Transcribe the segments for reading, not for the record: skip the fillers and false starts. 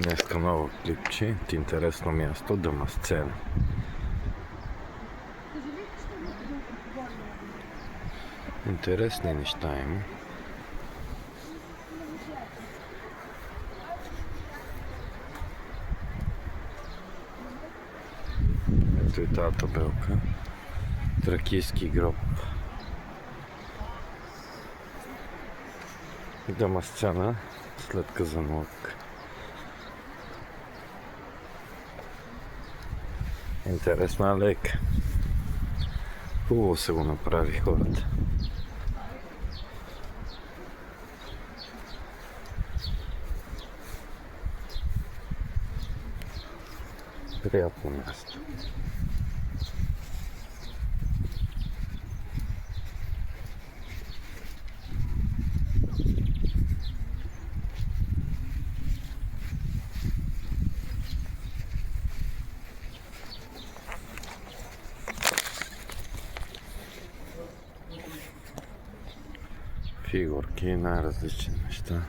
Днеска ново клипче, интересно място, Дамасцена. Интересни неща има. Ето и тази табелка. Тракийски гроб. Дамасцена след Казанлък. Интересна алейка. Хубаво се го направи хората. Приятно място. Фигурки и най-различни неща.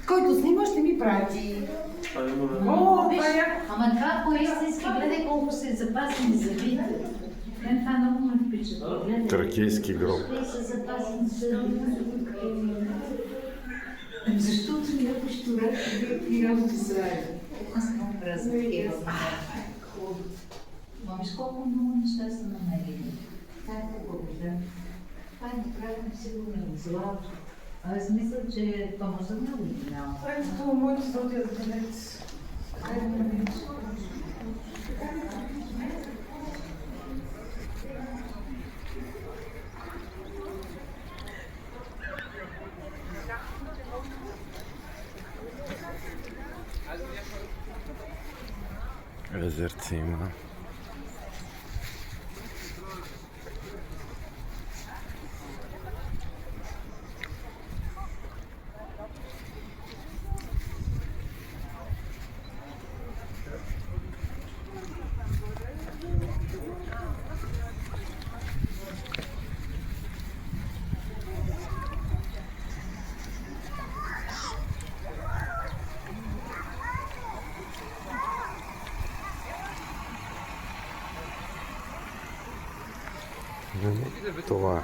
Който снима, ще ми прати. Ама това по-истински, гледай колко се запасени за видео. Мен това много ме впечатли. Тракийски гроб. Те са запасени за защото някой ще и работи заедно. Аз много мразя такива. Виж колко много неща са намерили. Това е хубаво, да. Това е направено сигурно от злато. Аз мисля, че това може да не е оригинално. Това е моето златия зелец. Езерци има. Това е.